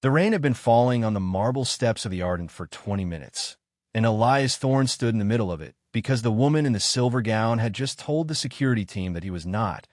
The rain had been falling on the marble steps of the Ardent for 20 minutes, and Elias Thorne stood in the middle of it because the woman in the silver gown had just told the security team that he was not,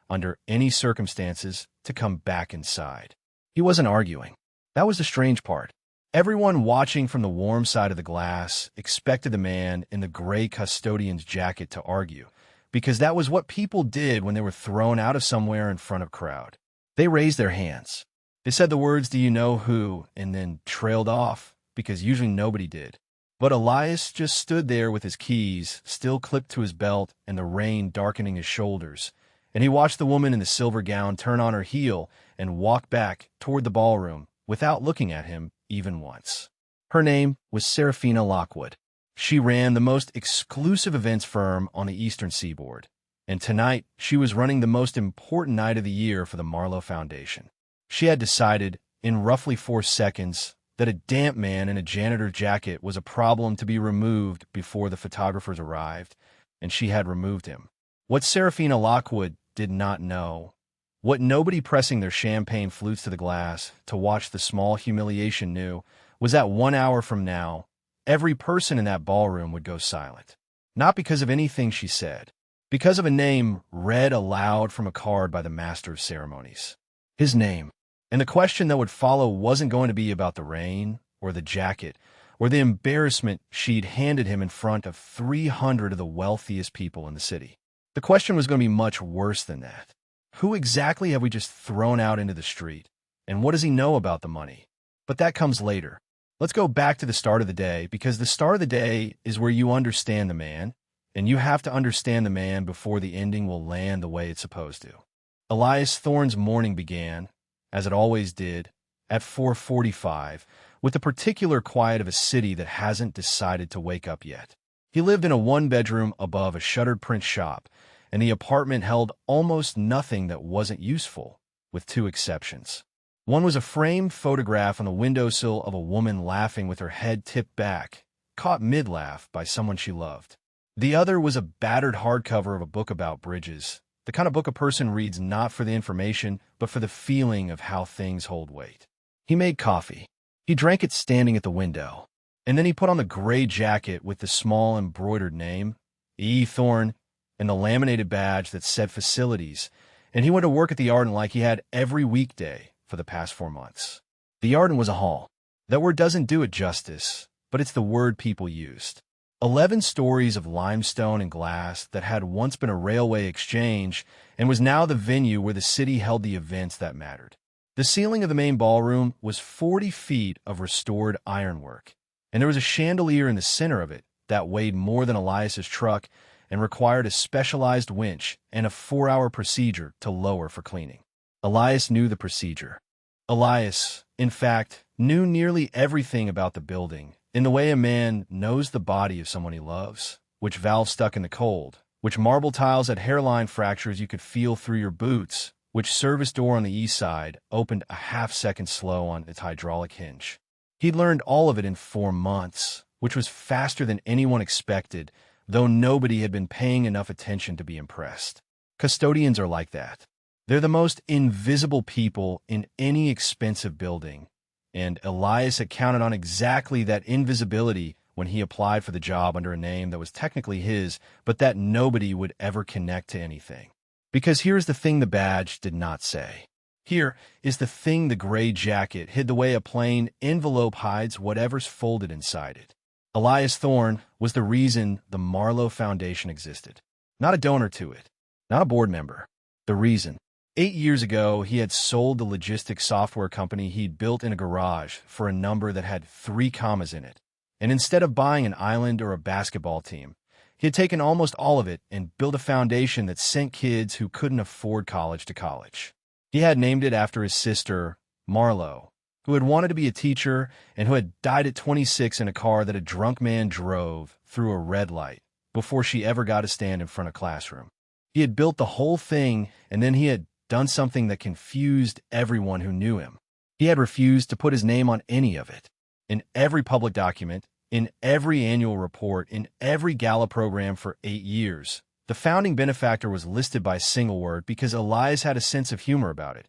under any circumstances, to come back inside. He wasn't arguing. That was the strange part. Everyone watching from the warm side of the glass expected the man in the gray custodian's jacket to argue, because that was what people did when they were thrown out of somewhere in front of a crowd. They raised their hands. They said the words, "Do you know who?" and then trailed off, because usually nobody did. But Elias just stood there with his keys still clipped to his belt and the rain darkening his shoulders, and he watched the woman in the silver gown turn on her heel and walk back toward the ballroom without looking at him even once. Her name was Serafina Lockwood. She ran the most exclusive events firm on the Eastern Seaboard, and tonight she was running the most important night of the year for the Marlowe Foundation. She had decided, in roughly 4 seconds, that a damp man in a janitor jacket was a problem to be removed before the photographers arrived, and she had removed him. What Serafina Lockwood did not know, what nobody pressing their champagne flutes to the glass to watch the small humiliation knew, was that 1 hour from now, every person in that ballroom would go silent. Not because of anything she said, because of a name read aloud from a card by the master of ceremonies. His name. And the question that would follow wasn't going to be about the rain, or the jacket, or the embarrassment she'd handed him in front of 300 of the wealthiest people in the city. The question was going to be much worse than that. Who exactly have we just thrown out into the street? And what does he know about the money? But that comes later. Let's go back to the start of the day, because the start of the day is where you understand the man, and you have to understand the man before the ending will land the way it's supposed to. Elias Thorne's morning began, as it always did, at 4:45, with the particular quiet of a city that hasn't decided to wake up yet. He lived in a one-bedroom above a shuttered print shop, and the apartment held almost nothing that wasn't useful, with 2 exceptions. One was a framed photograph on the windowsill of a woman laughing with her head tipped back, caught mid-laugh by someone she loved. The other was a battered hardcover of a book about bridges, the kind of book a person reads not for the information, but for the feeling of how things hold weight. He made coffee. He drank it standing at the window, and then he put on the gray jacket with the small embroidered name, E. Thorne, and the laminated badge that said facilities, and he went to work at the Ardent like he had every weekday for the past 4 months. The Ardent was a hall. That word doesn't do it justice, but it's the word people used. 11 stories of limestone and glass that had once been a railway exchange and was now the venue where the city held the events that mattered. The ceiling of the main ballroom was 40 feet of restored ironwork, and there was a chandelier in the center of it that weighed more than Elias's truck and required a specialized winch and a 4-hour procedure to lower for cleaning. Elias knew the procedure. Elias, in fact, knew nearly everything about the building, in the way a man knows the body of someone he loves, which valve stuck in the cold, which marble tiles had hairline fractures you could feel through your boots, which service door on the east side opened a half-second slow on its hydraulic hinge. He'd learned all of it in 4 months, which was faster than anyone expected, though nobody had been paying enough attention to be impressed. Custodians are like that. They're the most invisible people in any expensive building, and Elias had counted on exactly that invisibility when he applied for the job under a name that was technically his, but that nobody would ever connect to anything. Because here's the thing the badge did not say. Here is the thing the gray jacket hid the way a plain envelope hides whatever's folded inside it. Elias Thorne was the reason the Marlowe Foundation existed. Not a donor to it. Not a board member. The reason. 8 years ago, he had sold the logistics software company he'd built in a garage for a number that had 3 commas in it. And instead of buying an island or a basketball team, he had taken almost all of it and built a foundation that sent kids who couldn't afford college to college. He had named it after his sister, Marlowe, who had wanted to be a teacher and who had died at 26 in a car that a drunk man drove through a red light before she ever got to stand in front of a classroom. He had built the whole thing, and then he had done something that confused everyone who knew him. He had refused to put his name on any of it. In every public document, in every annual report, in every Gala program for 8 years, the founding benefactor was listed by a single word because Elias had a sense of humor about it,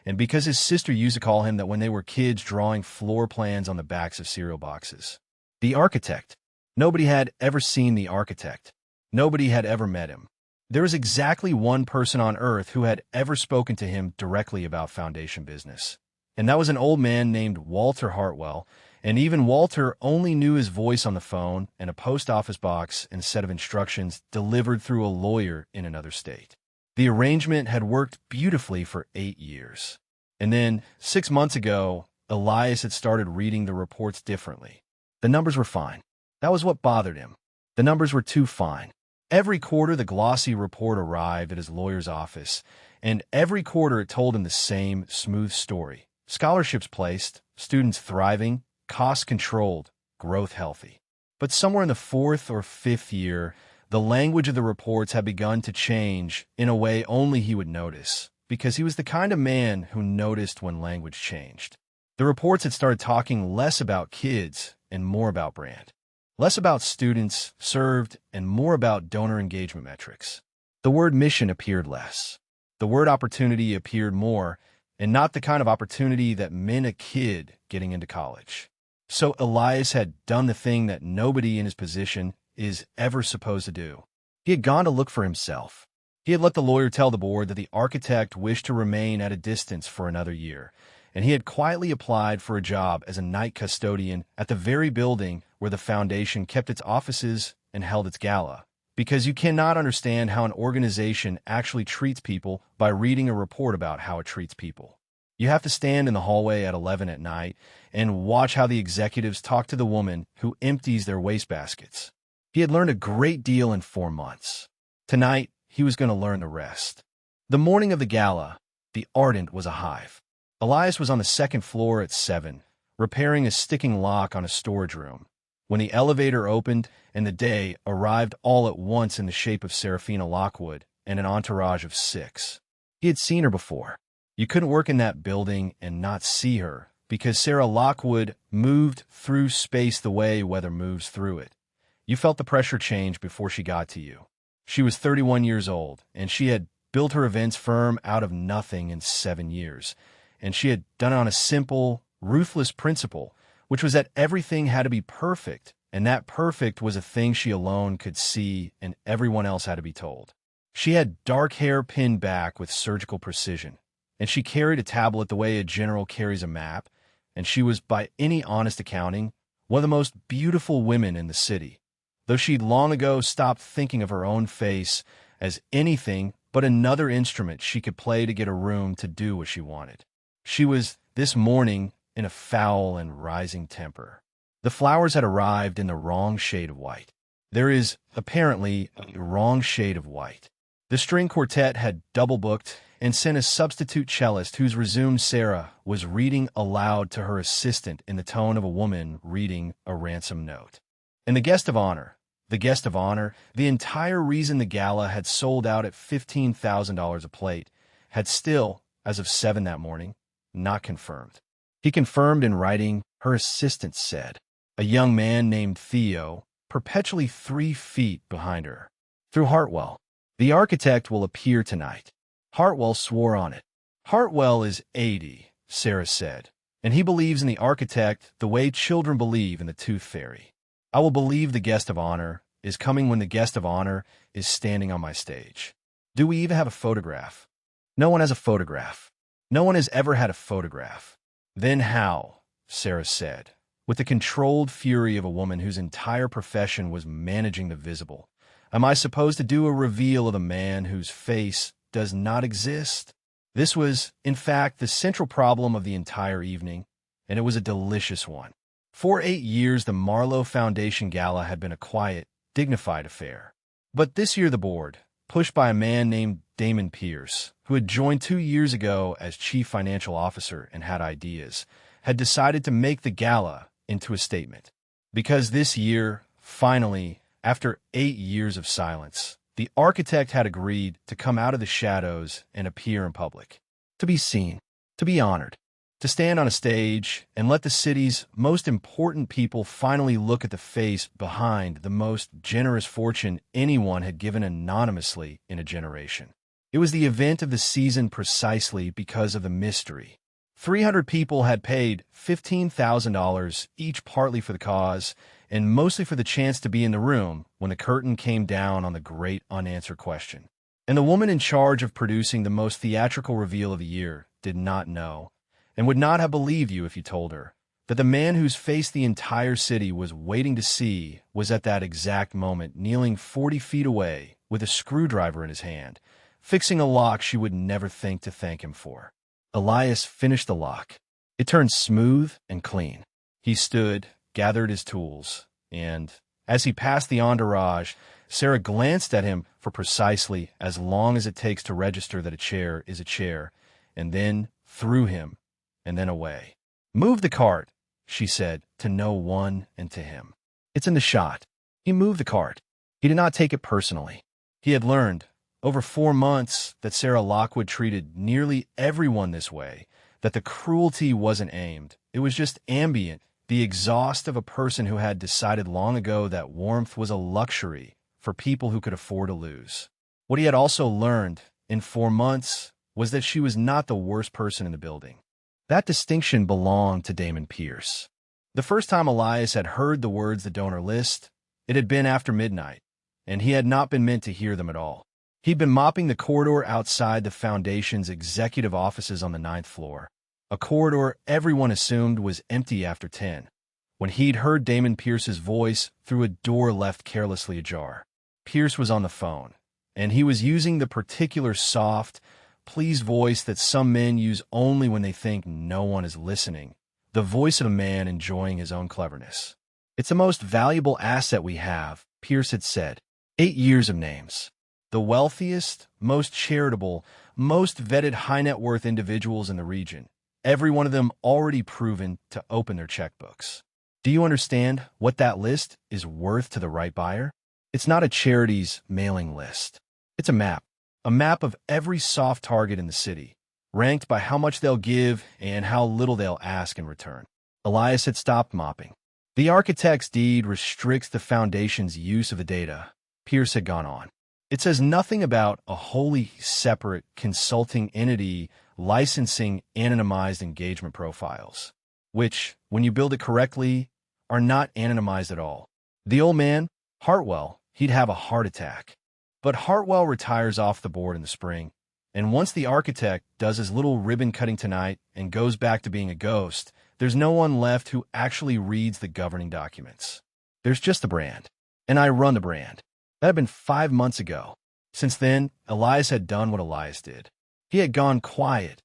and because his sister used to call him that when they were kids drawing floor plans on the backs of cereal boxes. The architect. Nobody had ever seen the architect. Nobody had ever met him. There was exactly one person on Earth who had ever spoken to him directly about foundation business. And that was an old man named Walter Hartwell, and even Walter only knew his voice on the phone and a post office box and set of instructions delivered through a lawyer in another state. The arrangement had worked beautifully for 8 years. And then, 6 months ago, Elias had started reading the reports differently. The numbers were fine. That was what bothered him. The numbers were too fine. Every quarter, the glossy report arrived at his lawyer's office, and every quarter it told him the same smooth story. Scholarships placed, students thriving, costs controlled, growth healthy. But somewhere in the 4th or 5th year, the language of the reports had begun to change in a way only he would notice, because he was the kind of man who noticed when language changed. The reports had started talking less about kids and more about brand. Less about students served and more about donor engagement metrics. The word mission appeared less. The word opportunity appeared more, and not the kind of opportunity that meant a kid getting into college. So Elias had done the thing that nobody in his position is ever supposed to do. He had gone to look for himself. He had let the lawyer tell the board that the architect wished to remain at a distance for another year, and he had quietly applied for a job as a night custodian at the very building where the foundation kept its offices and held its gala. Because you cannot understand how an organization actually treats people by reading a report about how it treats people. You have to stand in the hallway at 11 at night and watch how the executives talk to the woman who empties their wastebaskets. He had learned a great deal in 4 months. Tonight, he was going to learn the rest. The morning of the gala, the Ardent was a hive. Elias was on the 2nd floor at 7, repairing a sticking lock on a storage room, when the elevator opened and the day arrived all at once in the shape of Serafina Lockwood and an entourage of 6. He had seen her before. You couldn't work in that building and not see her, because Sarah Lockwood moved through space the way weather moves through it. You felt the pressure change before she got to you. She was 31 years old, and she had built her events firm out of nothing in 7 years, and she had done it on a simple, ruthless principle, which was that everything had to be perfect, and that perfect was a thing she alone could see and everyone else had to be told. She had dark hair pinned back with surgical precision, and she carried a tablet the way a general carries a map, and she was, by any honest accounting, one of the most beautiful women in the city, though she'd long ago stopped thinking of her own face as anything but another instrument she could play to get a room to do what she wanted. She was, this morning, in a foul and rising temper. The flowers had arrived in the wrong shade of white. There is, apparently, a wrong shade of white. The string quartet had double-booked and sent a substitute cellist whose resumed Sarah was reading aloud to her assistant in the tone of a woman reading a ransom note. And the guest of honor, the entire reason the gala had sold out at $15,000 a plate, had still, as of 7 that morning, not confirmed. He confirmed in writing, her assistant said, a young man named Theo, perpetually 3 feet behind her. Through Hartwell. The architect will appear tonight. Hartwell swore on it. Hartwell is 80, Sarah said, and he believes in the architect the way children believe in the tooth fairy. I will believe the guest of honor is coming when the guest of honor is standing on my stage. Do we even have a photograph? No one has a photograph. No one has ever had a photograph. Then how, Sarah said, with the controlled fury of a woman whose entire profession was managing the visible, am I supposed to do a reveal of the man whose face does not exist? This was, in fact, the central problem of the entire evening, and it was a delicious one. For 8 years, the Marlowe Foundation Gala had been a quiet, dignified affair. But this year the board, pushed by a man named Damon Pierce, who had joined 2 years ago as chief financial officer and had ideas, had decided to make the gala into a statement. Because this year, finally, after 8 years of silence, the architect had agreed to come out of the shadows and appear in public. To be seen, to be honored, to stand on a stage and let the city's most important people finally look at the face behind the most generous fortune anyone had given anonymously in a generation. It was the event of the season precisely because of the mystery. 300 people had paid $15,000 each, partly for the cause and mostly for the chance to be in the room when the curtain came down on the great unanswered question. And the woman in charge of producing the most theatrical reveal of the year did not know, and would not have believed you if you told her, that the man whose face the entire city was waiting to see was at that exact moment kneeling 40 feet away with a screwdriver in his hand, fixing a lock she would never think to thank him for. Elias finished the lock. It turned smooth and clean. He stood, gathered his tools, and, as he passed the entourage, Sarah glanced at him for precisely as long as it takes to register that a chair is a chair, and then through him, and then away. "Move the cart," she said, to no one and to him. "It's in the shot." He moved the cart. He did not take it personally. He had learned, over 4 months, that Sarah Lockwood treated nearly everyone this way, that the cruelty wasn't aimed. It was just ambient, the exhaust of a person who had decided long ago that warmth was a luxury for people who could afford to lose. What he had also learned in 4 months was that she was not the worst person in the building. That distinction belonged to Damon Pierce. The first time Elias had heard the words "the donor list," it had been after midnight, and he had not been meant to hear them at all. He'd been mopping the corridor outside the Foundation's executive offices on the 9th floor, a corridor everyone assumed was empty after 10, when he'd heard Damon Pierce's voice through a door left carelessly ajar. Pierce was on the phone, and he was using the particular soft, pleased voice that some men use only when they think no one is listening, the voice of a man enjoying his own cleverness. "It's the most valuable asset we have," Pierce had said. 8 years of names. The wealthiest, most charitable, most vetted high-net-worth individuals in the region, every one of them already proven to open their checkbooks. Do you understand what that list is worth to the right buyer? It's not a charity's mailing list. It's a map of every soft target in the city, ranked by how much they'll give and how little they'll ask in return. Elias had stopped mopping. "The architect's deed restricts the Foundation's use of the data," Pierce had gone on. "It says nothing about a wholly separate consulting entity licensing anonymized engagement profiles, which, when you build it correctly, are not anonymized at all. The old man, Hartwell, he'd have a heart attack. But Hartwell retires off the board in the spring, and once the architect does his little ribbon cutting tonight and goes back to being a ghost, there's no one left who actually reads the governing documents. There's just the brand, and I run the brand. That had been 5 months ago. Since then, Elias had done what Elias did. He had gone quiet,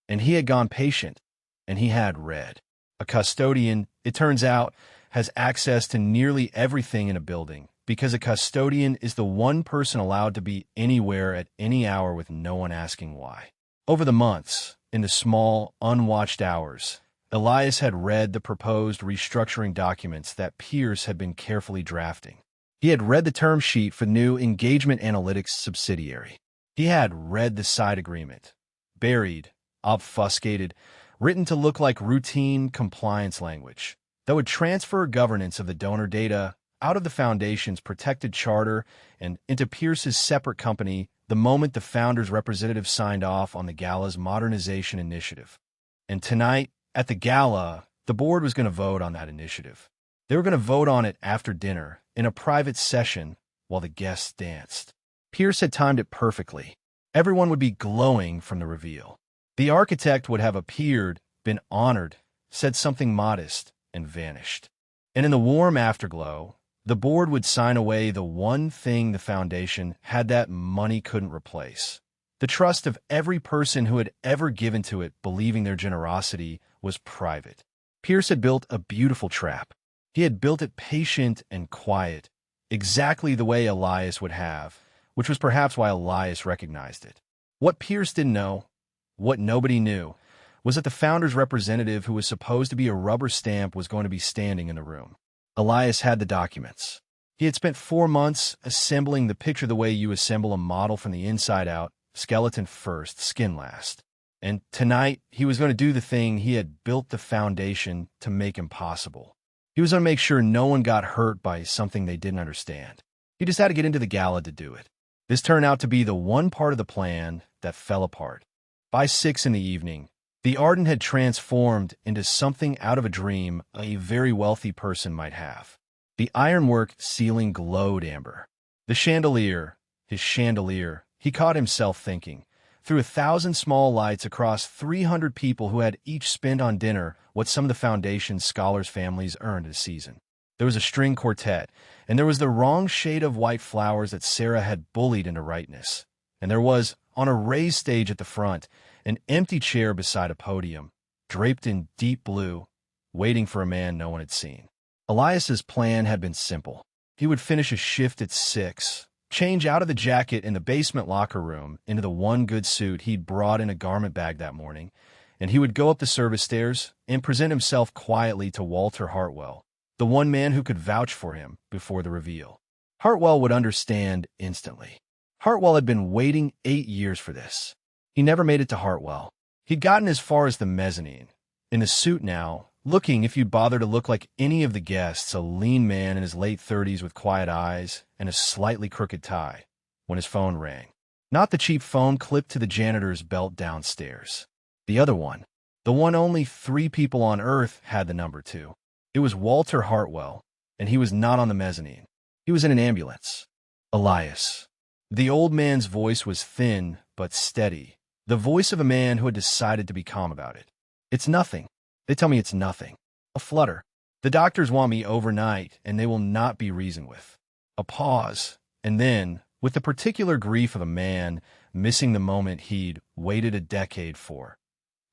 and he had gone patient, and he had read. A custodian, it turns out, has access to nearly everything in a building, because a custodian is the one person allowed to be anywhere at any hour with no one asking why. Over the months, in the small, unwatched hours, Elias had read the proposed restructuring documents that Pierce had been carefully drafting. He had read the term sheet for the new Engagement Analytics subsidiary. He had read the side agreement, buried, obfuscated, written to look like routine compliance language, that would transfer governance of the donor data out of the Foundation's protected charter and into Pierce's separate company the moment the founder's representative signed off on the Gala's modernization initiative. And tonight, at the Gala, the board was going to vote on that initiative. They were going to vote on it after dinner, in a private session, while the guests danced. Pierce had timed it perfectly. Everyone would be glowing from the reveal. The architect would have appeared, been honored, said something modest, and vanished. And in the warm afterglow, the board would sign away the one thing the Foundation had that money couldn't replace. The trust of every person who had ever given to it, believing their generosity was private. Pierce had built a beautiful trap. He had built it patient and quiet, exactly the way Elias would have, which was perhaps why Elias recognized it. What Pierce didn't know, what nobody knew, was that the founder's representative, who was supposed to be a rubber stamp, was going to be standing in the room. Elias had the documents. He had spent 4 months assembling the picture the way you assemble a model from the inside out, skeleton first, skin last. And tonight, he was going to do the thing he had built the Foundation to make impossible. He was going to make sure no one got hurt by something they didn't understand. He just had to get into the Gala to do it. This turned out to be the one part of the plan that fell apart. By 6 in the evening, the Arden had transformed into something out of a dream a very wealthy person might have. The ironwork ceiling glowed amber. The chandelier, his chandelier, he caught himself thinking, through 1,000 small lights across 300 people who had each spent on dinner what some of the Foundation's scholars' families earned a season. There was a string quartet, and there was the wrong shade of white flowers that Sarah had bullied into rightness. And there was, on a raised stage at the front, an empty chair beside a podium, draped in deep blue, waiting for a man no one had seen. Elias's plan had been simple. He would finish a shift at 6, change out of the jacket in the basement locker room into the one good suit he'd brought in a garment bag that morning, and he would go up the service stairs and present himself quietly to Walter Hartwell, the one man who could vouch for him before the reveal. Hartwell would understand instantly. Hartwell had been waiting 8 years for this. He never made it to Hartwell. He'd gotten as far as the mezzanine. In a suit now, looking, if you'd bother to look like any of the guests, a lean man in his late 30s with quiet eyes and a slightly crooked tie, when his phone rang. Not the cheap phone clipped to the janitor's belt downstairs. The other one. The one only 3 people on Earth had the number to. It was Walter Hartwell, and he was not on the mezzanine. He was in an ambulance. Elias. The old man's voice was thin but steady, the voice of a man who had decided to be calm about it. It's nothing. They tell me it's nothing. A flutter. The doctors want me overnight, and they will not be reasoned with. A pause, and then, with the particular grief of a man missing the moment he'd waited a decade for,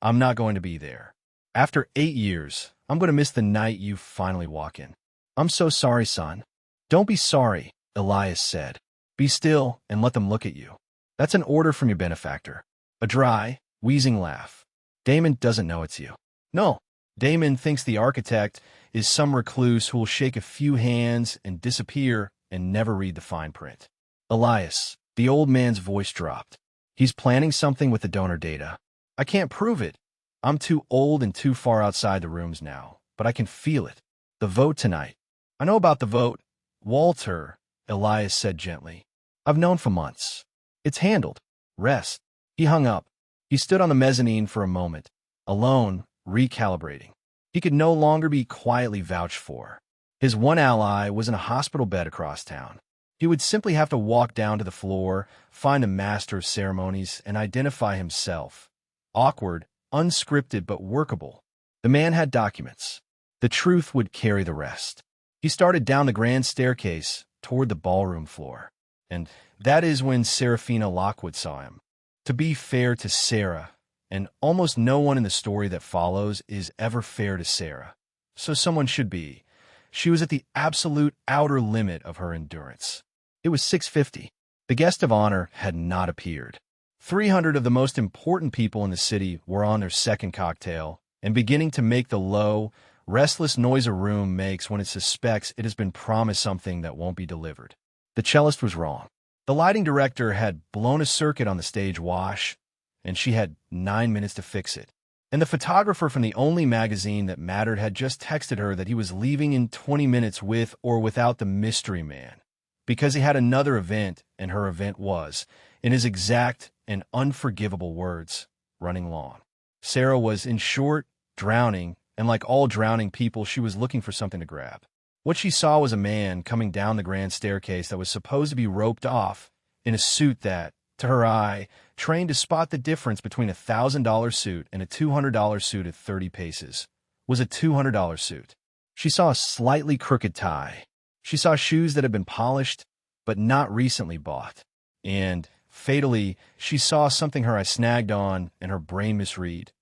I'm not going to be there. After 8 years, I'm going to miss the night you finally walk in. I'm so sorry, son. Don't be sorry, Elias said. Be still and let them look at you. That's an order from your benefactor. A dry, wheezing laugh. Damon doesn't know it's you. No, Damon thinks the architect is some recluse who will shake a few hands and disappear and never read the fine print. Elias, the old man's voice dropped. He's planning something with the donor data. I can't prove it. I'm too old and too far outside the rooms now, but I can feel it. The vote tonight. I know about the vote. Walter, Elias said gently. I've known for months. It's handled. Rest. He hung up. He stood on the mezzanine for a moment, alone, recalibrating. He could no longer be quietly vouched for. His one ally was in a hospital bed across town. He would simply have to walk down to the floor, find the master of ceremonies, and identify himself. Awkward, unscripted, but workable. The man had documents. The truth would carry the rest. He started down the grand staircase toward the ballroom floor. And that is when Serafina Lockwood saw him. To be fair to Sarah, and almost no one in the story that follows is ever fair to Sarah, so someone should be. She was at the absolute outer limit of her endurance. It was 6:50. The guest of honor had not appeared. 300 of the most important people in the city were on their second cocktail and beginning to make the low, restless noise a room makes when it suspects it has been promised something that won't be delivered. The cellist was wrong. The lighting director had blown a circuit on the stage wash, and she had 9 minutes to fix it. And the photographer from the only magazine that mattered had just texted her that he was leaving in 20 minutes with or without the mystery man, because he had another event, and her event was, in his exact and unforgivable words, running long. Sarah was, in short, drowning, and like all drowning people, she was looking for something to grab. What she saw was a man coming down the grand staircase that was supposed to be roped off in a suit that, to her eye, trained to spot the difference between a $1,000 suit and a $200 suit at 30 paces, was a $200 suit. She saw a slightly crooked tie. She saw shoes that had been polished, but not recently bought. And, fatally, she saw something her eye snagged on and her brain misread: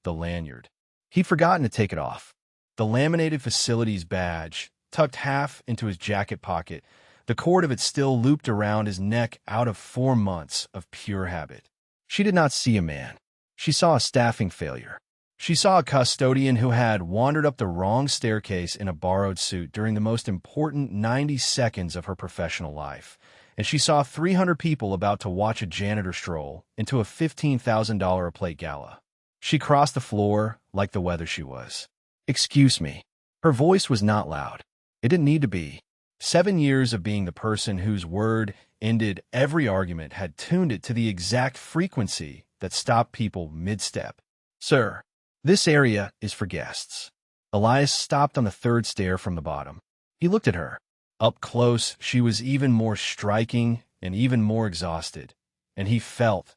the lanyard. He'd forgotten to take it off. The laminated facilities badge, tucked half into his jacket pocket, the cord of it still looped around his neck out of 4 months of pure habit. She did not see a man. She saw a staffing failure. She saw a custodian who had wandered up the wrong staircase in a borrowed suit during the most important 90 seconds of her professional life. And she saw 300 people about to watch a janitor stroll into a $15,000 a plate gala. She crossed the floor like the weather she was. Excuse me. Her voice was not loud. It didn't need to be. 7 years of being the person whose word ended every argument had tuned it to the exact frequency that stopped people mid-step. "Sir, this area is for guests." Elias stopped on the third stair from the bottom. He looked at her. Up close, she was even more striking and even more exhausted. And he felt,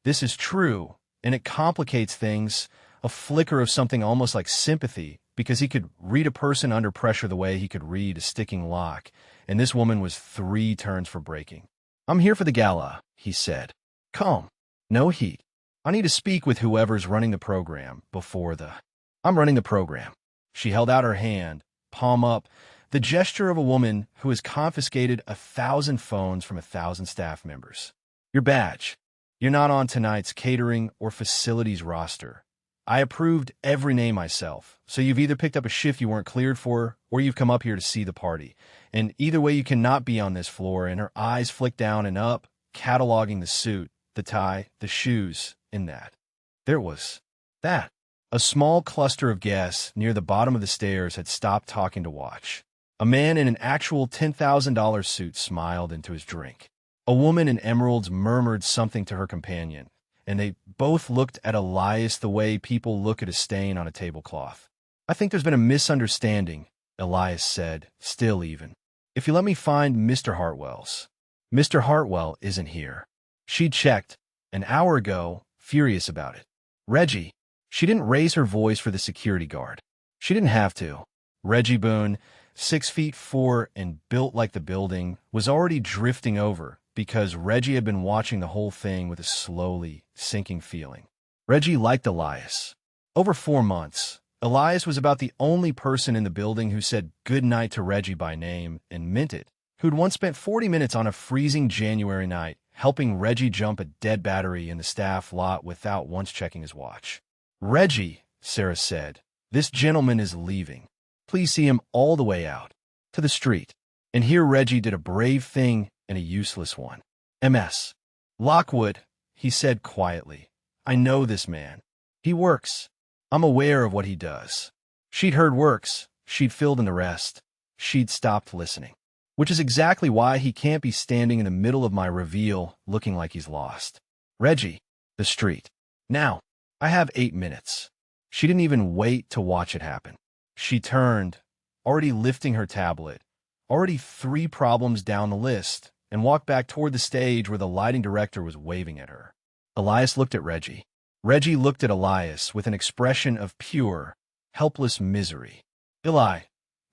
this is true, and it complicates things, a flicker of something almost like sympathy, because he could read a person under pressure the way he could read a sticking lock, and this woman was 3 turns for breaking. "I'm here for the gala," he said. "Calm. No heat. I need to speak with whoever's running the program before the—" "I'm running the program." She held out her hand, palm up, the gesture of a woman who has confiscated 1,000 phones from 1,000 staff members. "Your badge. You're not on tonight's catering or facilities roster. I approved every name myself, so you've either picked up a shift you weren't cleared for, or you've come up here to see the party. And either way, you cannot be on this floor." And her eyes flicked down and up, cataloging the suit, the tie, the shoes, and that. There was that. A small cluster of guests near the bottom of the stairs had stopped talking to watch. A man in an actual $10,000 suit smiled into his drink. A woman in emeralds murmured something to her companion, and they both looked at Elias the way people look at a stain on a tablecloth. "I think there's been a misunderstanding," Elias said, still even. "If you let me find Mr. Hartwell's." "Mr. Hartwell isn't here." She'd checked an hour ago, furious about it. "Reggie." She didn't raise her voice for the security guard. She didn't have to. Reggie Boone, 6'4" and built like the building, was already drifting over because Reggie had been watching the whole thing with a slowly sinking feeling. Reggie liked Elias. Over 4 months, Elias was about the only person in the building who said good night to Reggie by name and meant it, who'd once spent 40 minutes on a freezing January night helping Reggie jump a dead battery in the staff lot without once checking his watch. "Reggie," Sarah said, "this gentleman is leaving. Please see him all the way out to the street." And here Reggie did a brave thing and a useless one. "MS. Lockwood," he said quietly. "I know this man. He works. I'm aware of what he does." She'd heard works. She'd filled in the rest. She'd stopped listening. "Which is exactly why he can't be standing in the middle of my reveal looking like he's lost. Reggie, the street. Now. I have 8 minutes." She didn't even wait to watch it happen. She turned, already lifting her tablet, already 3 problems down the list, and walked back toward the stage where the lighting director was waving at her. Elias looked at Reggie. Reggie looked at Elias with an expression of pure, helpless misery. "Eli,"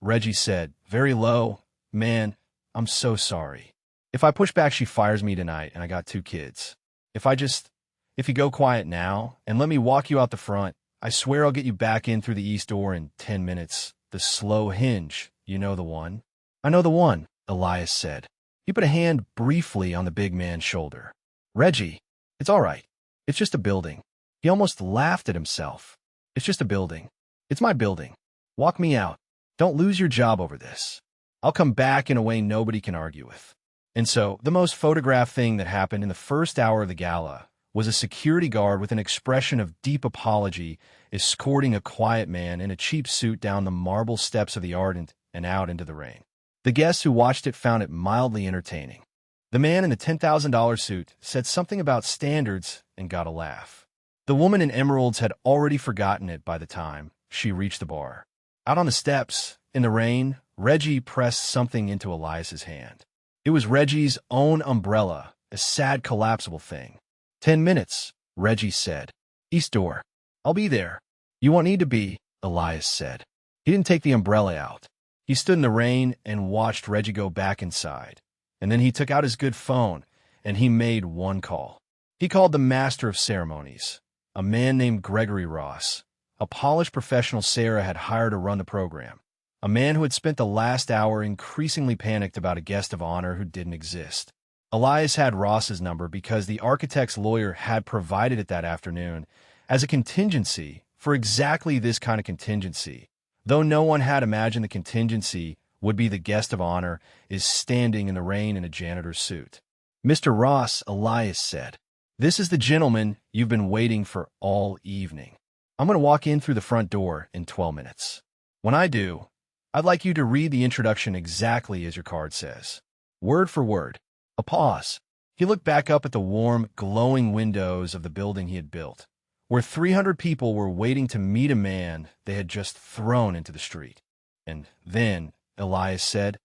Reggie said, very low, "man, I'm so sorry. If I push back, she fires me tonight, and I got 2 kids. If you go quiet now and let me walk you out the front, I swear I'll get you back in through the east door in 10 minutes. The slow hinge, you know the one." "I know the one," Elias said. He put a hand briefly on the big man's shoulder. "Reggie, it's all right. It's just a building." He almost laughed at himself. "It's just a building. It's my building. Walk me out. Don't lose your job over this. I'll come back in a way nobody can argue with." And so, the most photographed thing that happened in the first hour of the gala was a security guard with an expression of deep apology escorting a quiet man in a cheap suit down the marble steps of the Ardent and out into the rain. The guests who watched it found it mildly entertaining. The man in the $10,000 suit said something about standards and got a laugh. The woman in emeralds had already forgotten it by the time she reached the bar. Out on the steps, in the rain, Reggie pressed something into Elias's hand. It was Reggie's own umbrella, a sad collapsible thing. 10 minutes, Reggie said. "East door. I'll be there." "You won't need to be," Elias said. He didn't take the umbrella out. He stood in the rain and watched Reggie go back inside. And then he took out his good phone, and he made one call. He called the master of ceremonies, a man named Gregory Ross, a polished professional Sarah had hired to run the program, a man who had spent the last hour increasingly panicked about a guest of honor who didn't exist. Elias had Ross's number because the architect's lawyer had provided it that afternoon as a contingency for exactly this kind of contingency, though no one had imagined the contingency would be the guest of honor is standing in the rain in a janitor's suit. "Mr. Ross," Elias said, "this is the gentleman you've been waiting for all evening. I'm going to walk in through the front door in 12 minutes. When I do, I'd like you to read the introduction exactly as your card says. Word for word. A pause. He looked back up at the warm, glowing windows of the building he had built, where 300 people were waiting to meet a man they had just thrown into the street. And then, Elias said,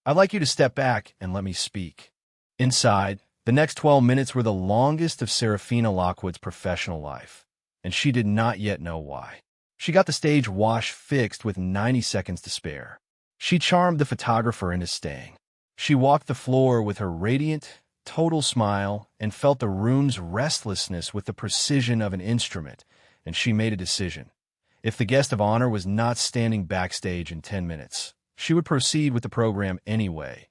I'd like you to step back and let me speak. Inside, the next 12 minutes were the longest of Serafina Lockwood's professional life, and she did not yet know why. She got the stage wash fixed with 90 seconds to spare. She charmed the photographer into staying. She walked the floor with her radiant, total smile and felt the room's restlessness with the precision of an instrument, and she made a decision. If the guest of honor was not standing backstage in 10 minutes, she would proceed with the program anyway,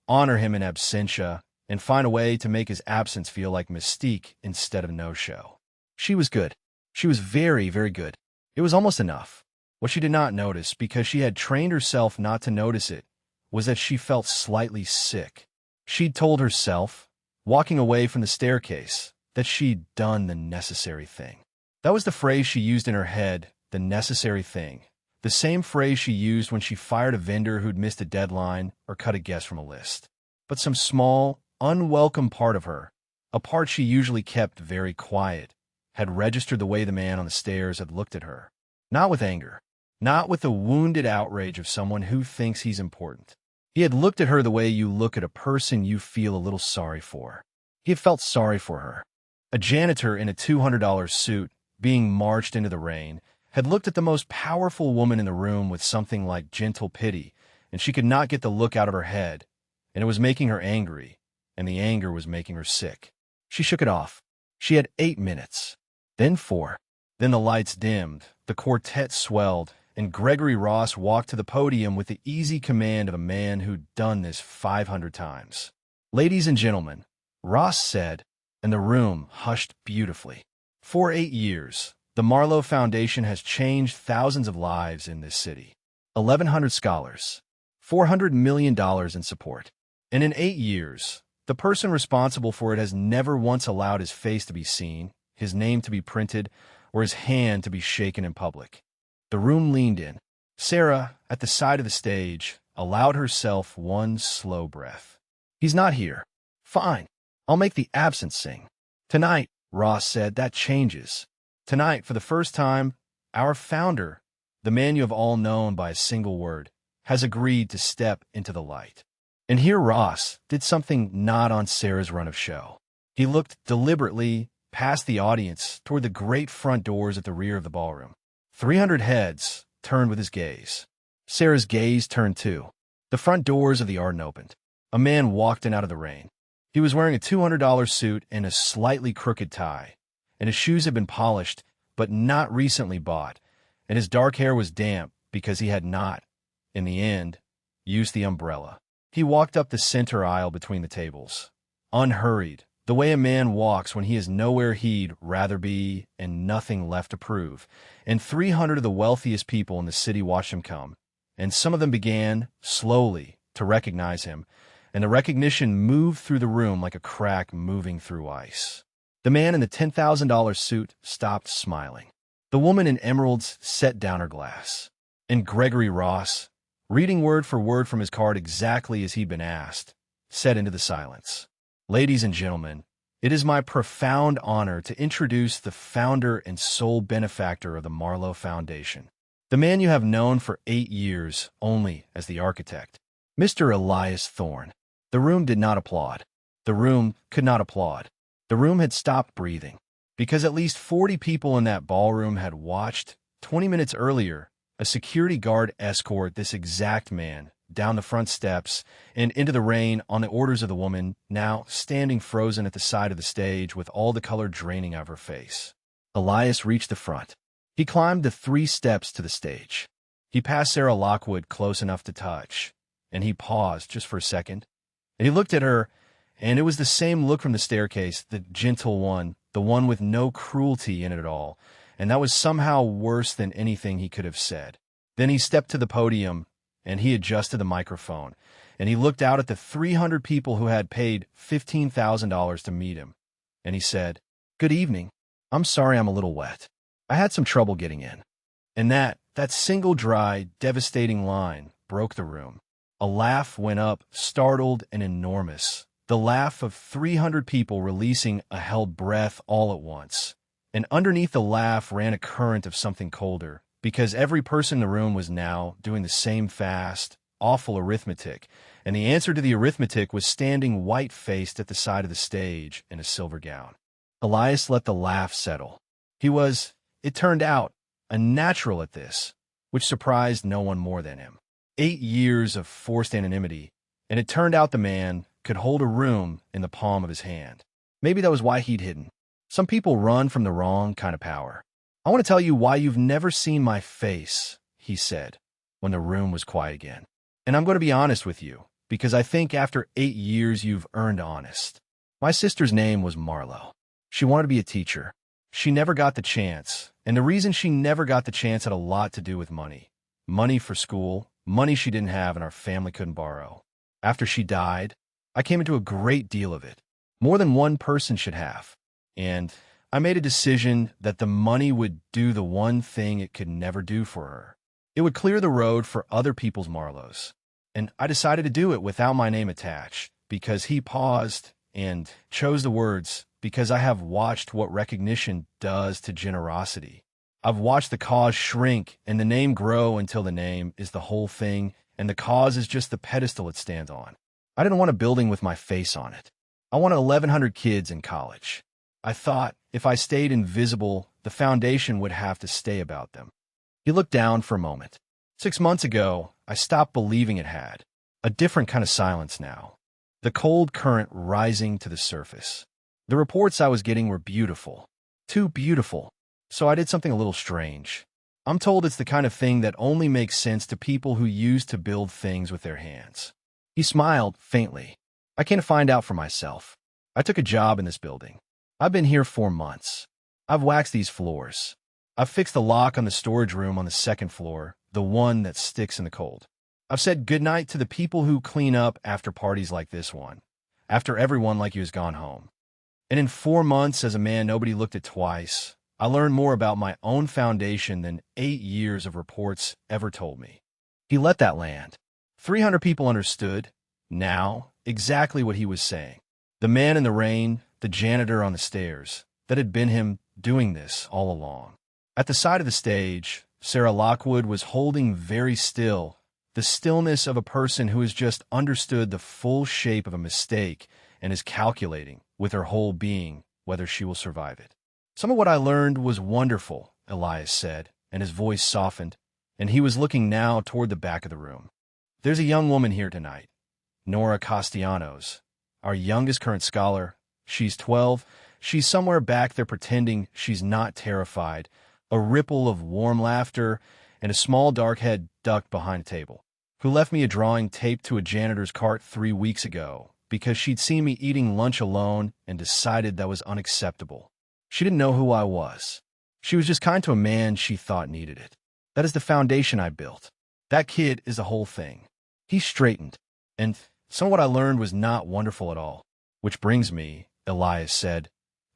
honor him in absentia, and find a way to make his absence feel like mystique instead of no-show. She was good. She was very, very good. It was almost enough. What she did not notice, because she had trained herself not to notice it, was that she felt slightly sick. She'd told herself, walking away from the staircase, that she'd done the necessary thing. That was the phrase she used in her head, the necessary thing. The same phrase she used when she fired a vendor who'd missed a deadline or cut a guest from a list. But some small, unwelcome part of her, a part she usually kept very quiet, had registered the way the man on the stairs had looked at her. Not with anger, not with the wounded outrage of someone who thinks he's important. He had looked at her the way you look at a person you feel a little sorry for. He had felt sorry for her. A janitor in a $200 suit, being marched into the rain, had looked at the most powerful woman in the room with something like gentle pity, and she could not get the look out of her head, and it was making her angry, and the anger was making her sick. She shook it off. She had 8 minutes. Then 4. Then the lights dimmed, the quartet swelled, and Gregory Ross walked to the podium with the easy command of a man who'd done this 500 times. Ladies and gentlemen, Ross said, and the room hushed beautifully. For 8 years, the Marlowe Foundation has changed thousands of lives in this city. 1,100 scholars, $400 million in support. And in 8 years, the person responsible for it has never once allowed his face to be seen, his name to be printed, or his hand to be shaken in public. The room leaned in. Sarah, at the side of the stage, allowed herself one slow breath. He's not here. Fine. I'll make the absent sing. Tonight, Ross said, that changes. Tonight, for the first time, our founder, the man you have all known by a single word, has agreed to step into the light. And here Ross did something not on Sarah's run of show. He looked deliberately past the audience toward the great front doors at the rear of the ballroom. 300 heads turned with his gaze. Sarah's gaze turned too. The front doors of the Arden opened. A man walked in out of the rain. He was wearing a $200 suit and a slightly crooked tie, and his shoes had been polished but not recently bought, and his dark hair was damp because he had not, in the end, used the umbrella. He walked up the center aisle between the tables, unhurried, the way a man walks when he is nowhere he'd rather be and nothing left to prove, and 300 of the wealthiest people in the city watched him come, and some of them began, slowly, to recognize him, and the recognition moved through the room like a crack moving through ice. The man in the $10,000 suit stopped smiling. The woman in emeralds set down her glass. And Gregory Ross, reading word for word from his card exactly as he'd been asked, said into the silence, Ladies and gentlemen, it is my profound honor to introduce the founder and sole benefactor of the Marlowe Foundation, the man you have known for 8 years only as the architect, Mr. Elias Thorne. The room did not applaud. The room could not applaud. The room had stopped breathing, because at least 40 people in that ballroom had watched, 20 minutes earlier, a security guard escort this exact man down the front steps and into the rain on the orders of the woman, now standing frozen at the side of the stage with all the color draining out of her face. Elias reached the front. He climbed the 3 steps to the stage. He passed Sarah Lockwood close enough to touch, and he paused just for a second. And he looked at her, and it was the same look from the staircase, the gentle one, the one with no cruelty in it at all, and that was somehow worse than anything he could have said. Then he stepped to the podium, and he adjusted the microphone, and he looked out at the 300 people who had paid $15,000 to meet him, and he said, Good evening. I'm sorry I'm a little wet. I had some trouble getting in. And that single dry, devastating line broke the room. A laugh went up, startled and enormous. The laugh of 300 people releasing a held breath all at once. And underneath the laugh ran a current of something colder, because every person in the room was now doing the same fast, awful arithmetic, and the answer to the arithmetic was standing white-faced at the side of the stage in a silver gown. Elias let the laugh settle. He was, it turned out, a natural at this, which surprised no one more than him. 8 years of forced anonymity, and it turned out the man could hold a room in the palm of his hand. Maybe that was why he'd hidden. Some people run from the wrong kind of power. "I want to tell you why you've never seen my face," he said, when the room was quiet again. "And I'm going to be honest with you, because I think after 8 years you've earned honest. My sister's name was Marlo. She wanted to be a teacher. She never got the chance, and the reason she never got the chance had a lot to do with money. Money for school, money she didn't have and our family couldn't borrow. After she died, I came into a great deal of it, more than one person should have. And I made a decision that the money would do the one thing it could never do for her. It would clear the road for other people's Marlos. And I decided to do it without my name attached, because he paused and chose the words, because I have watched what recognition does to generosity. I've watched the cause shrink and the name grow until the name is the whole thing, and the cause is just the pedestal it stands on. I didn't want a building with my face on it. I wanted 1,100 kids in college. I thought if I stayed invisible, the foundation would have to stay about them." He looked down for a moment. 6 months ago, I stopped believing it had. A different kind of silence now. The cold current rising to the surface. The reports I was getting were beautiful. Too beautiful. So I did something a little strange. I'm told it's the kind of thing that only makes sense to people who used to build things with their hands. He smiled faintly. "I can't find out for myself. I took a job in this building. I've been here 4 months. I've waxed these floors. I've fixed the lock on the storage room on the 2nd floor, the one that sticks in the cold. I've said goodnight to the people who clean up after parties like this one, after everyone like you has gone home. And in 4 months, as a man nobody looked at twice, I learned more about my own foundation than 8 years of reports ever told me." He let that land. 300 people understood, now, exactly what he was saying. The man in the rain, the janitor on the stairs, that had been him doing this all along. At the side of the stage, Sarah Lockwood was holding very still, the stillness of a person who has just understood the full shape of a mistake and is calculating, with her whole being, whether she will survive it. "Some of what I learned was wonderful," Elias said, and his voice softened, and he was looking now toward the back of the room. "There's a young woman here tonight, Nora Castellanos, our youngest current scholar. She's 12. She's somewhere back there pretending she's not terrified, a ripple of warm laughter, and a small dark head ducked behind a table, who left me a drawing taped to a janitor's cart 3 weeks ago because she'd seen me eating lunch alone and decided that was unacceptable. She didn't know who I was. She was just kind to a man she thought needed it. That is the foundation I built. That kid is the whole thing." He straightened, and some of what I learned was not wonderful at all. "Which brings me," Elias said,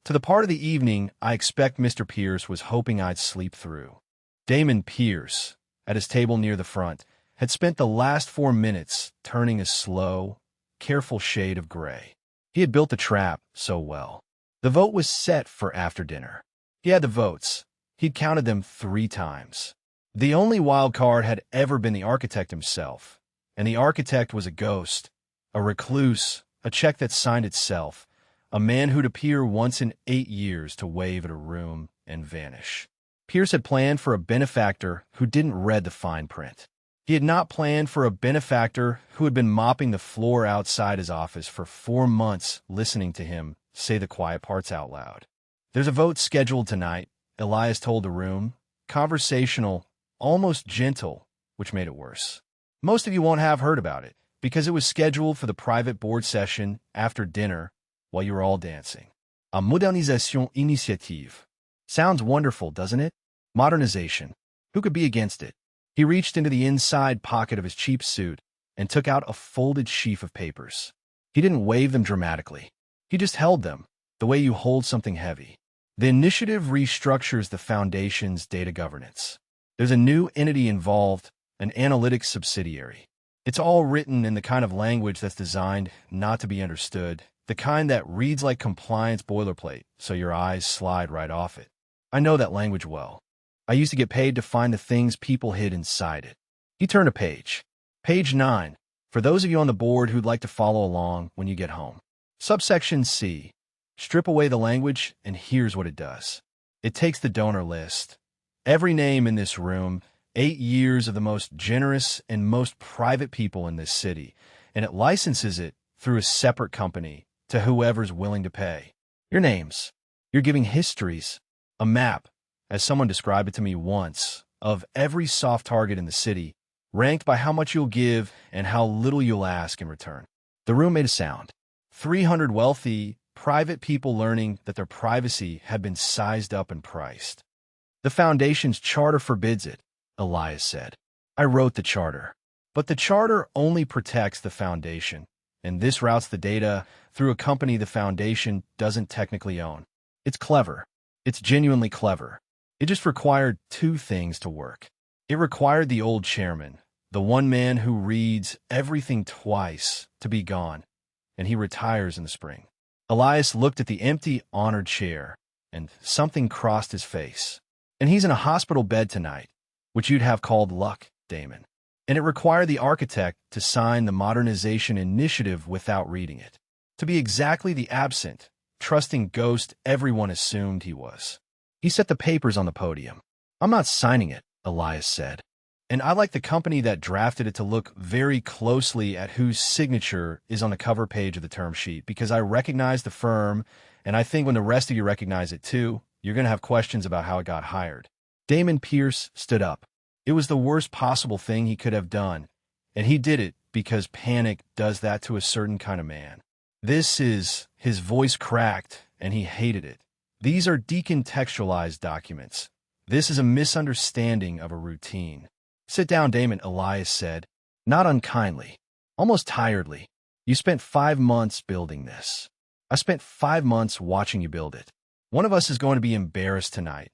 "to the part of the evening I expect Mr. Pierce was hoping I'd sleep through." Damon Pierce, at his table near the front, had spent the last 4 minutes turning a slow, careful shade of gray. He had built the trap so well. The vote was set for after dinner. He had the votes. He'd counted them 3 times. The only wild card had ever been the architect himself, and the architect was a ghost, a recluse, a check that signed itself, a man who'd appear once in 8 years to wave at a room and vanish. Pierce had planned for a benefactor who didn't read the fine print. He had not planned for a benefactor who had been mopping the floor outside his office for 4 months listening to him say the quiet parts out loud. "There's a vote scheduled tonight," Elias told the room, conversational, almost gentle, which made it worse. "Most of you won't have heard about it, because it was scheduled for the private board session after dinner while you were all dancing. A modernisation initiative. Sounds wonderful, doesn't it? Modernization. Who could be against it?" He reached into the inside pocket of his cheap suit and took out a folded sheaf of papers. He didn't wave them dramatically. He just held them, the way you hold something heavy. "The initiative restructures the foundation's data governance. There's a new entity involved, an analytics subsidiary. It's all written in the kind of language that's designed not to be understood, the kind that reads like compliance boilerplate, so your eyes slide right off it. I know that language well. I used to get paid to find the things people hid inside it. He turned a page. Page 9, for those of you on the board who'd like to follow along when you get home. Subsection C. Strip away the language, and here's what it does. It takes the donor list. Every name in this room, 8 years of the most generous and most private people in this city, and it licenses it through a separate company to whoever's willing to pay. Your names. You're giving histories, a map, as someone described it to me once, of every soft target in the city, ranked by how much you'll give and how little you'll ask in return. The room made a sound. 300 wealthy, private people learning that their privacy had been sized up and priced. The Foundation's charter forbids it, Elias said. I wrote the charter. But the charter only protects the Foundation, and this routes the data through a company the Foundation doesn't technically own. It's clever. It's genuinely clever. It just required 2 things to work. It required the old chairman, the one man who reads everything twice, to be gone, and he retires in the spring. Elias looked at the empty, honored chair, and something crossed his face. And he's in a hospital bed tonight, which you'd have called luck, Damon. And it required the architect to sign the modernization initiative without reading it. To be exactly the absent, trusting ghost everyone assumed he was. He set the papers on the podium. I'm not signing it, Elias said. And I like the company that drafted it to look very closely at whose signature is on the cover page of the term sheet, because I recognize the firm, and I think when the rest of you recognize it too, you're going to have questions about how it got hired. Damon Pierce stood up. It was the worst possible thing he could have done, and he did it because panic does that to a certain kind of man. His voice cracked, and he hated it. These are decontextualized documents. This is a misunderstanding of a routine. Sit down, Damon, Elias said, not unkindly, almost tiredly. You spent 5 months building this. I spent 5 months watching you build it. One of us is going to be embarrassed tonight,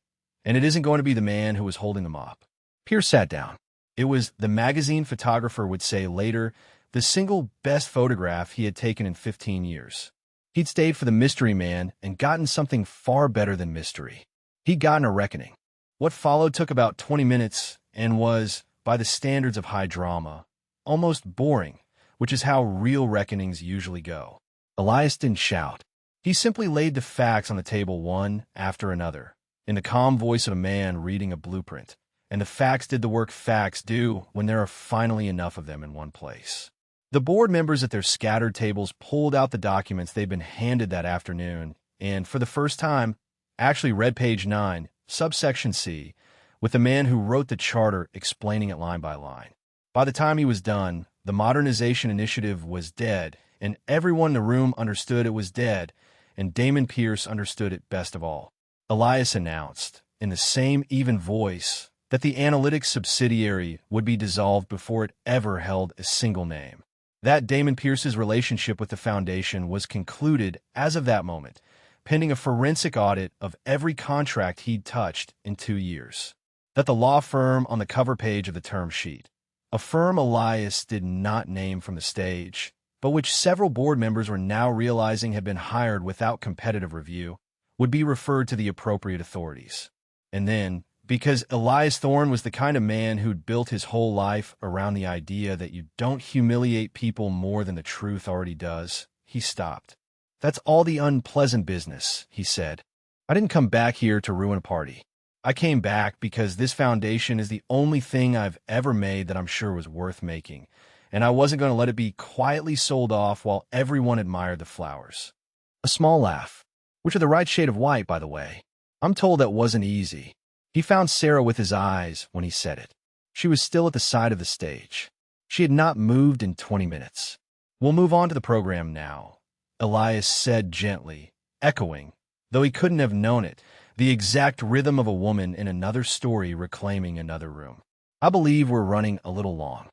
and it isn't going to be the man who was holding the mop. Pierce sat down. It was, the magazine photographer would say later, the single best photograph he had taken in 15 years. He'd stayed for the mystery man and gotten something far better than mystery. He'd gotten a reckoning. What followed took about 20 minutes and was, by the standards of high drama, almost boring, which is how real reckonings usually go. Elias didn't shout. He simply laid the facts on the table one after another, in the calm voice of a man reading a blueprint, and the facts did the work facts do when there are finally enough of them in one place. The board members at their scattered tables pulled out the documents they'd been handed that afternoon and, for the first time, actually read page 9, subsection C, with the man who wrote the charter explaining it line by line. By the time he was done, the modernization initiative was dead, and everyone in the room understood it was dead, and Damon Pierce understood it best of all. Elias announced, in the same even voice, that the analytics subsidiary would be dissolved before it ever held a single name. That Damon Pierce's relationship with the Foundation was concluded as of that moment, pending a forensic audit of every contract he'd touched in 2 years. That the law firm on the cover page of the term sheet, a firm Elias did not name from the stage, but which several board members were now realizing had been hired without competitive review, would be referred to the appropriate authorities. And then, because Elias Thorne was the kind of man who'd built his whole life around the idea that you don't humiliate people more than the truth already does, he stopped. That's all the unpleasant business, he said. I didn't come back here to ruin a party. I came back because this foundation is the only thing I've ever made that I'm sure was worth making, and I wasn't going to let it be quietly sold off while everyone admired the flowers. A small laugh, which are the right shade of white, by the way. I'm told that wasn't easy. He found Sarah with his eyes when he said it. She was still at the side of the stage. She had not moved in 20 minutes. We'll move on to the program now, Elias said gently, echoing, though he couldn't have known it, the exact rhythm of a woman in another story reclaiming another room. I believe we're running a little long.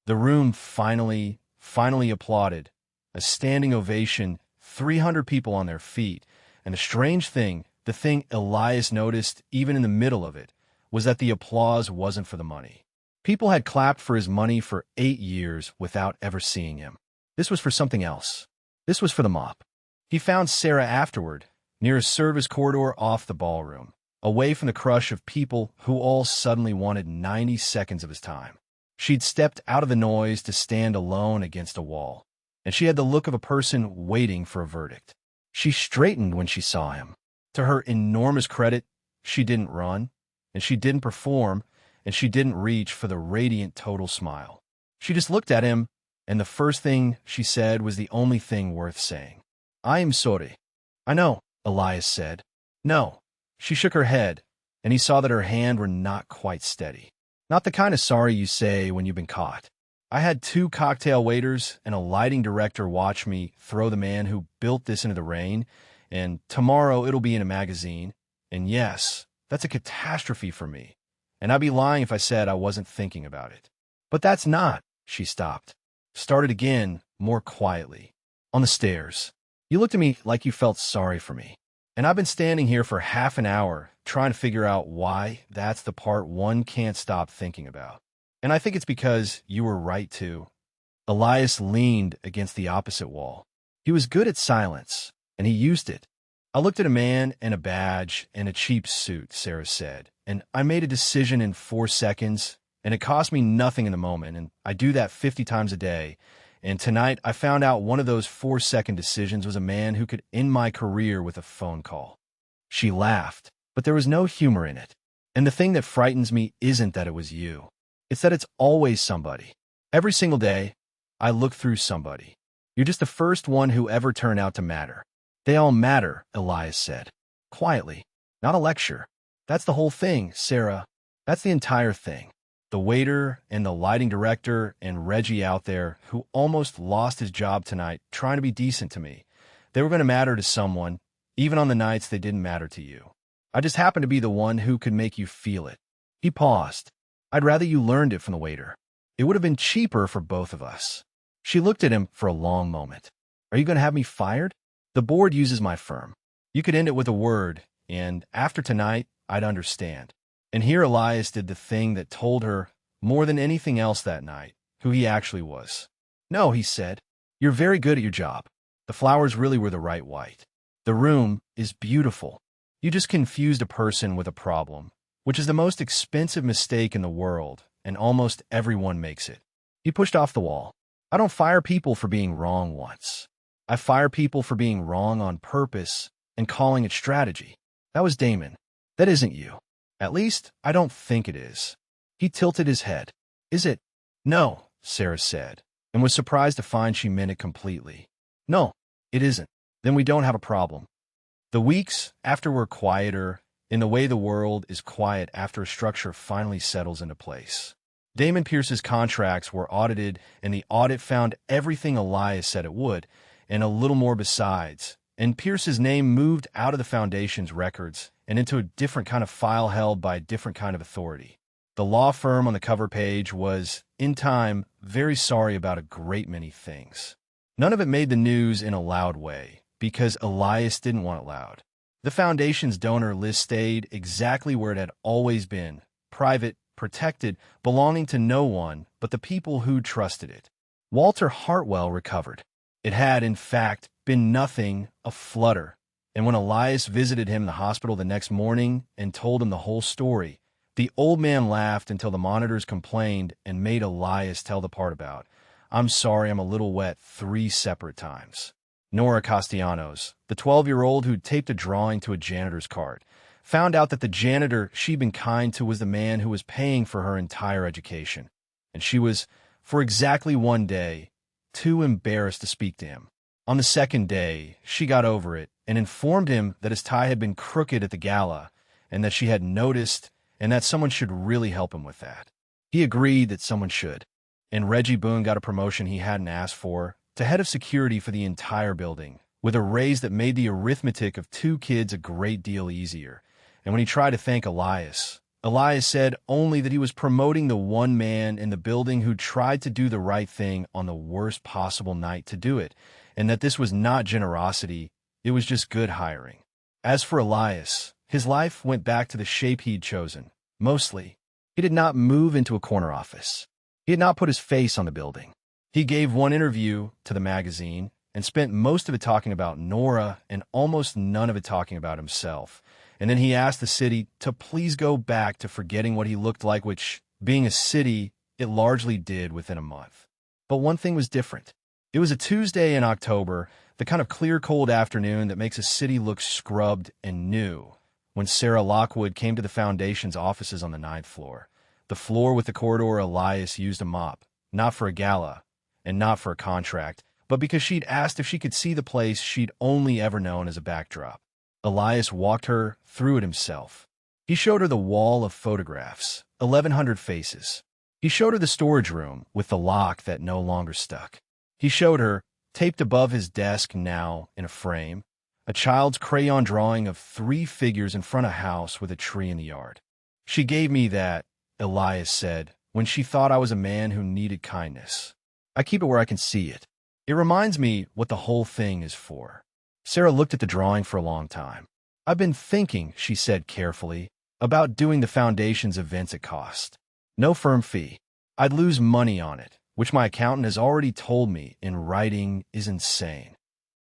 The room finally applauded. A standing ovation, 300 people on their feet, and a strange thing, the thing Elias noticed even in the middle of it, was that the applause wasn't for the money. People had clapped for his money for 8 years without ever seeing him. This was for something else. This was for the mop. He found Sarah afterward, near a service corridor off the ballroom, away from the crush of people who all suddenly wanted 90 seconds of his time. She'd stepped out of the noise to stand alone against a wall, and she had the look of a person waiting for a verdict. She straightened when she saw him. To her enormous credit, she didn't run, and she didn't perform, and she didn't reach for the radiant total smile. She just looked at him, and the first thing she said was the only thing worth saying. "I am sorry." "I know," Elias said. "No." She shook her head, and he saw that her hands were not quite steady. "Not the kind of sorry you say when you've been caught. I had 2 cocktail waiters and a lighting director watch me throw the man who built this into the rain, and tomorrow it'll be in a magazine. And yes, that's a catastrophe for me, and I'd be lying if I said I wasn't thinking about it. But that's not." She stopped. Started again, more quietly. "On the stairs. You looked at me like you felt sorry for me. And I've been standing here for half an hour trying to figure out why that's the part one can't stop thinking about. And I think it's because you were right, too." Elias leaned against the opposite wall. He was good at silence, and he used it. "I looked at a man in a badge and a cheap suit," Sarah said, "and I made a decision in 4 seconds, and it cost me nothing in the moment, and I do that 50 times a day. And tonight, I found out one of those 4-second decisions was a man who could end my career with a phone call." She laughed, but there was no humor in it. "And the thing that frightens me isn't that it was you. It's that it's always somebody. Every single day, I look through somebody. You're just the first one who ever turned out to matter." "They all matter," Elias said, quietly. "Not a lecture. That's the whole thing, Sarah. That's the entire thing. The waiter and the lighting director and Reggie out there who almost lost his job tonight trying to be decent to me. They were going to matter to someone, even on the nights they didn't matter to you. I just happened to be the one who could make you feel it." He paused. "I'd rather you learned it from the waiter. It would have been cheaper for both of us." She looked at him for a long moment. "Are you going to have me fired? The board uses my firm. You could end it with a word, and after tonight, I'd understand." And here Elias did the thing that told her, more than anything else that night, who he actually was. "No," he said. "You're very good at your job. The flowers really were the right white. The room is beautiful. You just confused a person with a problem, which is the most expensive mistake in the world, and almost everyone makes it." He pushed off the wall. "I don't fire people for being wrong once. I fire people for being wrong on purpose and calling it strategy. That was Damon. That isn't you. At least, I don't think it is." He tilted his head. "Is it?" "No," Sarah said, and was surprised to find she meant it completely. "No, it isn't. Then we don't have a problem." The weeks after were quieter, in the way the world is quiet after a structure finally settles into place. Damon Pierce's contracts were audited, and the audit found everything Elias said it would, and a little more besides. And Pierce's name moved out of the foundation's records and into a different kind of file held by a different kind of authority. The law firm on the cover page was, in time, very sorry about a great many things. None of it made the news in a loud way, because Elias didn't want it loud. The foundation's donor list stayed exactly where it had always been, private, protected, belonging to no one but the people who trusted it. Walter Hartwell recovered. It had, in fact, been nothing, a flutter. And when Elias visited him in the hospital the next morning and told him the whole story, the old man laughed until the monitors complained and made Elias tell the part about, "I'm sorry I'm a little wet," 3 separate times. Nora Castellanos, the 12-year-old who'd taped a drawing to a janitor's card, found out that the janitor she'd been kind to was the man who was paying for her entire education. And she was, for exactly 1 day, too embarrassed to speak to him. On the second day, she got over it and informed him that his tie had been crooked at the gala and that she had noticed and that someone should really help him with that. He agreed that someone should, and Reggie Boone got a promotion he hadn't asked for to head of security for the entire building, with a raise that made the arithmetic of 2 kids a great deal easier. And when he tried to thank Elias said only that he was promoting the one man in the building who tried to do the right thing on the worst possible night to do it, and that this was not generosity, it was just good hiring. As for Elias, his life went back to the shape he'd chosen, mostly. He did not move into a corner office. He had not put his face on the building. He gave one interview to the magazine and spent most of it talking about Nora and almost none of it talking about himself. And then he asked the city to please go back to forgetting what he looked like, which, being a city, it largely did within a month. But one thing was different. It was a Tuesday in October, the kind of clear, cold afternoon that makes a city look scrubbed and new, when Sarah Lockwood came to the Foundation's offices on the 9th floor. The floor with the corridor Elias used to mop, not for a gala, and not for a contract, but because she'd asked if she could see the place she'd only ever known as a backdrop. Elias walked her through it himself. He showed her the wall of photographs, 1,100 faces. He showed her the storage room with the lock that no longer stuck. He showed her, taped above his desk now in a frame, a child's crayon drawing of 3 figures in front of a house with a tree in the yard. She gave me that, Elias said, when she thought I was a man who needed kindness. I keep it where I can see it. It reminds me what the whole thing is for. Sarah looked at the drawing for a long time. I've been thinking, she said carefully, about doing the Foundation's events at cost. No firm fee. I'd lose money on it, which my accountant has already told me in writing is insane.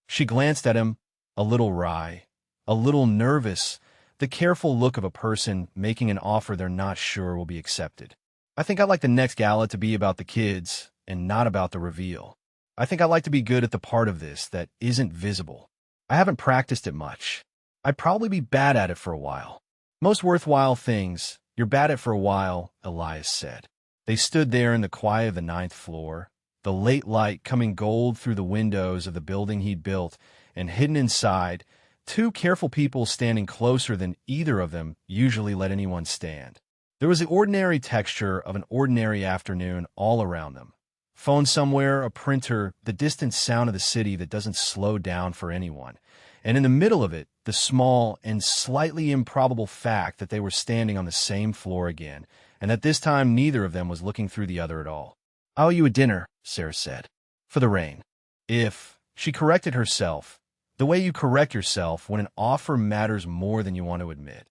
She glanced at him, a little wry, a little nervous, the careful look of a person making an offer they're not sure will be accepted. I think I'd like the next gala to be about the kids and not about the reveal. I think I'd like to be good at the part of this that isn't visible. I haven't practiced it much. I'd probably be bad at it for a while. Most worthwhile things, you're bad at for a while, Elias said. They stood there in the quiet of the 9th floor, the late light coming gold through the windows of the building he'd built, and hidden inside, 2 careful people standing closer than either of them usually let anyone stand. There was the ordinary texture of an ordinary afternoon all around them. Phone somewhere, a printer, the distant sound of the city that doesn't slow down for anyone. And in the middle of it, the small and slightly improbable fact that they were standing on the same floor again, and that this time neither of them was looking through the other at all. "I owe you a dinner," Sarah said. "For the rain." If, she corrected herself, the way you correct yourself when an offer matters more than you want to admit.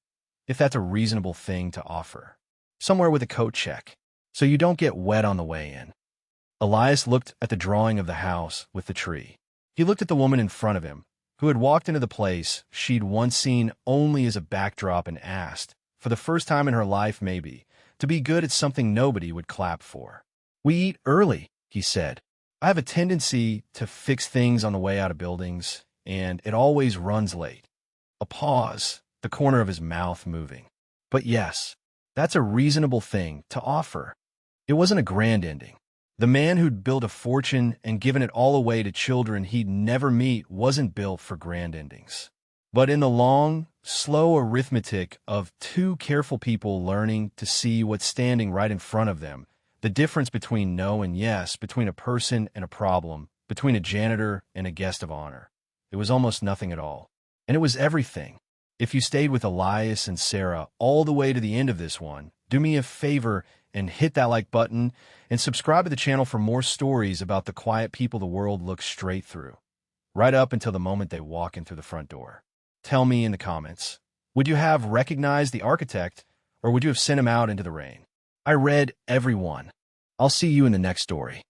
If that's a reasonable thing to offer. Somewhere with a coat check, so you don't get wet on the way in. Elias looked at the drawing of the house with the tree. He looked at the woman in front of him, who had walked into the place she'd once seen only as a backdrop and asked, for the first time in her life maybe, to be good at something nobody would clap for. "We eat early," he said. "I have a tendency to fix things on the way out of buildings, and it always runs late." A pause, the corner of his mouth moving. "But yes, that's a reasonable thing to offer." It wasn't a grand ending. The man who'd built a fortune and given it all away to children he'd never meet wasn't built for grand endings. But in the long, slow arithmetic of 2 careful people learning to see what's standing right in front of them, the difference between no and yes, between a person and a problem, between a janitor and a guest of honor, it was almost nothing at all. And it was everything. If you stayed with Elias and Sarah all the way to the end of this one, do me a favor and hit that like button and subscribe to the channel for more stories about the quiet people the world looks straight through, right up until the moment they walk in through the front door. Tell me in the comments, would you have recognized the architect or would you have sent him out into the rain? I read every one. I'll see you in the next story.